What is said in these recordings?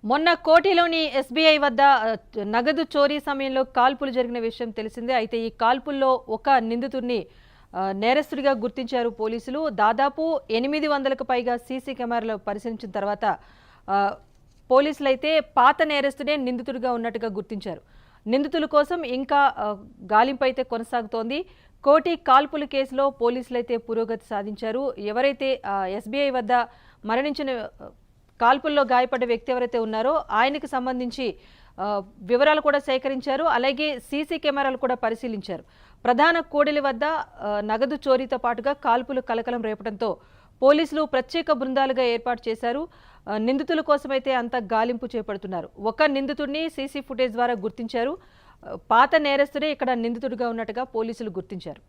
మొన్న కోటిలోని ఎస్బీఐ వద్ద నగదు చోరీ సమయంలో కాల్పులు జరిగిన విషయం తెలిసిందే. అయితే ఈ కాల్పుల్లో ఒక నిందితుడిని నేరస్తుడిగా గుర్తించారు పోలీసులు. దాదాపు 800కు పైగా సీసీ కెమెరాలు పరిశీలించిన తర్వాత పోలీసులు అయితే పాత నేరస్తుడే నిందితుడిగా ఉన్నట్టుగా గుర్తించారు. నిందితుల కోసం ఇంకా గాలింపు అయితే కొనసాగుతోంది. కోటి కాల్పుల కేసులో పోలీసులు అయితే పురోగతి సాధించారు. ఎవరైతే ఎస్బీఐ వద్ద మరణించిన కాల్పుల్లో గాయపడ్డ వ్యక్తి ఎవరైతే ఉన్నారో ఆయనకు సంబంధించి వివరాలు కూడా సేకరించారు. అలాగే సీసీ కెమెరాలు కూడా పరిశీలించారు. ప్రధాన కూడలి వద్ద నగదు చోరీతో పాటుగా కాల్పులు కలకలం రేపడంతో పోలీసులు ప్రత్యేక బృందాలుగా ఏర్పాటు చేశారు. నిందితుల కోసమైతే అంతా గాలింపు చేపడుతున్నారు. ఒక నిందితుడిని సీసీ ఫుటేజ్ ద్వారా గుర్తించారు. పాత నేరస్తుడే ఇక్కడ నిందితుడిగా ఉన్నట్టుగా పోలీసులు గుర్తించారు.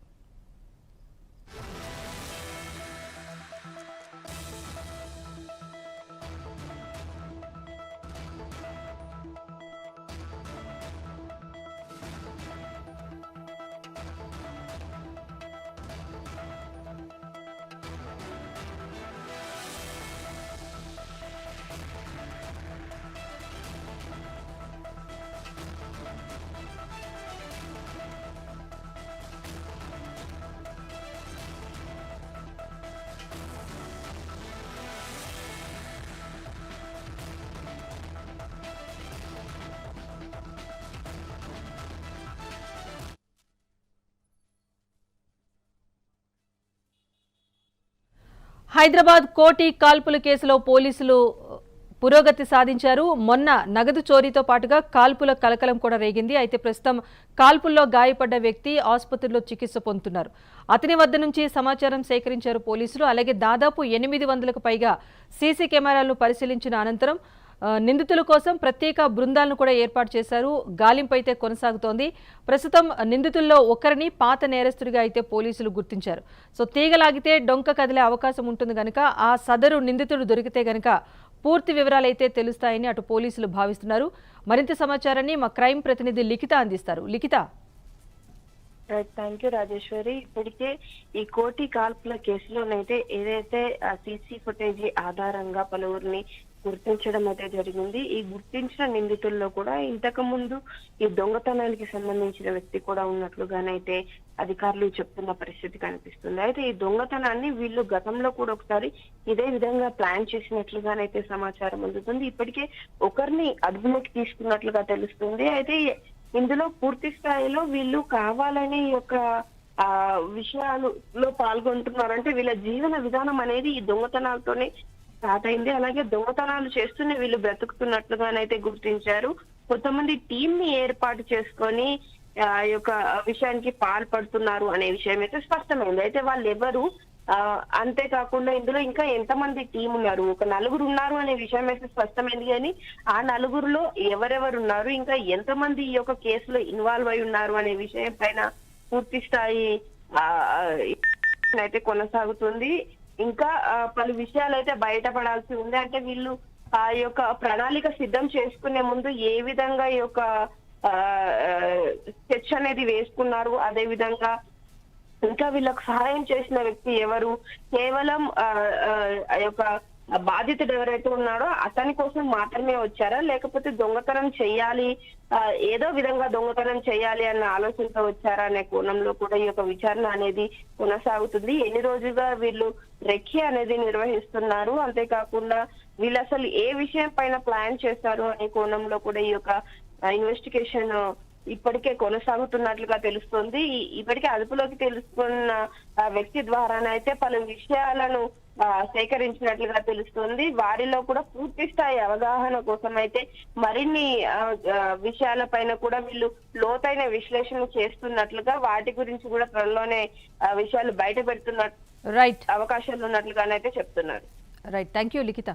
హైదరాబాద్ కోటి కాల్పుల కేసులో పోలీసులు పురోగతి సాధించారు. మొన్న నగదు చోరీతో పాటుగా కాల్పుల కలకలం కూడా రేగింది. అయితే ప్రస్తుతం కాల్పుల్లో గాయపడ్డ వ్యక్తి ఆసుపత్రిలో చికిత్స పొందుతున్నారు. అతని వద్ద నుంచి సమాచారం సేకరించారు పోలీసులు. అలాగే దాదాపు 800కు పైగా సీసీ కెమెరాలను పరిశీలించిన అనంతరం నిందితుల కోసం ప్రత్యేక బృందాలను కూడా ఏర్పాటు చేశారు. గాలింపు అయితే కొనసాగుతోంది. ప్రస్తుతం నిందితుల్లో ఒకరిని పాత నేరస్తుడిగా అయితే పోలీసులు గుర్తించారు. సో తీగలాగితే డొంక కదిలే అవకాశం ఉంటుంది గనుక ఆ సదరు నిందితుడు దొరికితే గనుక పూర్తి వివరాలు అయితే తెలుస్తాయని అటు పోలీసులు భావిస్తున్నారు. మరింత సమాచారాన్ని మా క్రైమ్ ప్రతినిధి లిఖిత అందిస్తారు. లిఖిత. Thank you Rajeshwari. ఇప్పటికే ఈ కోటి కాల్పుల కేసులోనైతే ఏదైతే సీసీ ఫుటేజ్ ఆధారంగా పలువురిని గుర్తించడం అయితే జరిగింది. ఈ గుర్తించిన నిందితుల్లో కూడా ఇంతకు ముందు ఈ దొంగతనానికి సంబంధించిన వ్యక్తి కూడా ఉన్నట్లుగానైతే అధికారులు చెప్తున్న పరిస్థితి కనిపిస్తుంది. అయితే ఈ దొంగతనాన్ని వీళ్ళు గతంలో కూడా ఒకసారి ఇదే విధంగా ప్లాన్ చేసినట్లుగానైతే సమాచారం అందుతుంది. ఇప్పటికే ఒకరిని అదుపులోకి తీసుకున్నట్లుగా తెలుస్తుంది. అయితే ఇందులో పూర్తి స్థాయిలో వీళ్ళు కావాలని యొక్క విషయాలలో పాల్గొంటున్నారు. అంటే వీళ్ళ జీవన విధానం అనేది ఈ దొంగతనాలతోనే స్టార్ట్ అయింది. అలాగే దొంగతనాలు చేస్తూనే వీళ్ళు బ్రతుకుతున్నట్లుగానైతే గుర్తించారు. కొంతమంది టీం ని ఏర్పాటు చేసుకొని ఆ యొక్క విషయానికి పాల్పడుతున్నారు అనే విషయం అయితే స్పష్టమైంది. అయితే వాళ్ళు ఎవరు, అంతేకాకుండా ఇందులో ఇంకా ఎంతమంది టీం ఉన్నారు, ఒక 4 ఉన్నారు అనే విషయం అయితే స్పష్టమైంది. కానీ ఆ 4లో ఎవరెవరు ఉన్నారు, ఇంకా ఎంతమంది ఈ యొక్క కేసులో ఇన్వాల్వ్ అయి ఉన్నారు అనే విషయం పైన పూర్తి స్థాయి అయితే కొనసాగుతుంది. ఇంకా పలు విషయాలు అయితే బయటపడాల్సి ఉంది. అంటే వీళ్ళు ఆ యొక్క ప్రణాళిక సిద్ధం చేసుకునే ముందు ఏ విధంగా ఈ యొక్క స్కెచ్ అనేది వేసుకున్నారు, అదే విధంగా ఇంకా వీళ్ళకు సహాయం చేసిన వ్యక్తి ఎవరు, కేవలం ఆ యొక్క బాధితుడు ఎవరైతే ఉన్నాడో అతని కోసం మాత్రమే వచ్చారా, లేకపోతే దొంగతనం చెయ్యాలి, ఏదో విధంగా దొంగతనం చేయాలి అన్న ఆలోచనతో వచ్చారా అనే కోణంలో కూడా ఈ యొక్క విచారణ అనేది కొనసాగుతుంది. ఎన్ని రోజులుగా వీళ్ళు రెక్కి అనేది నిర్వహిస్తున్నారు, అంతేకాకుండా వీళ్ళు అసలు ఏ విషయం పైన ప్లాన్ చేశారు అనే కోణంలో కూడా ఈ యొక్క ఇన్వెస్టిగేషన్ ఇప్పటికే కొనసాగుతున్నట్లుగా తెలుస్తుంది. ఇప్పటికే అదుపులోకి తెలుసుకున్న వ్యక్తి ద్వారానైతే పలు విషయాలను సేకరించినట్లుగా తెలుస్తుంది. వారిలో కూడా పూర్తి స్థాయి అవగాహన కోసం అయితే మరిన్ని విషయాల పైన కూడా వీళ్ళు లోతైన విశ్లేషణ చేస్తున్నట్లుగా, వాటి గురించి కూడా త్వరలోనే విషయాలు బయట పెడుతున్న అవకాశాలు ఉన్నట్లుగానైతే చెప్తున్నారు. రైట్. Thank you Likhita.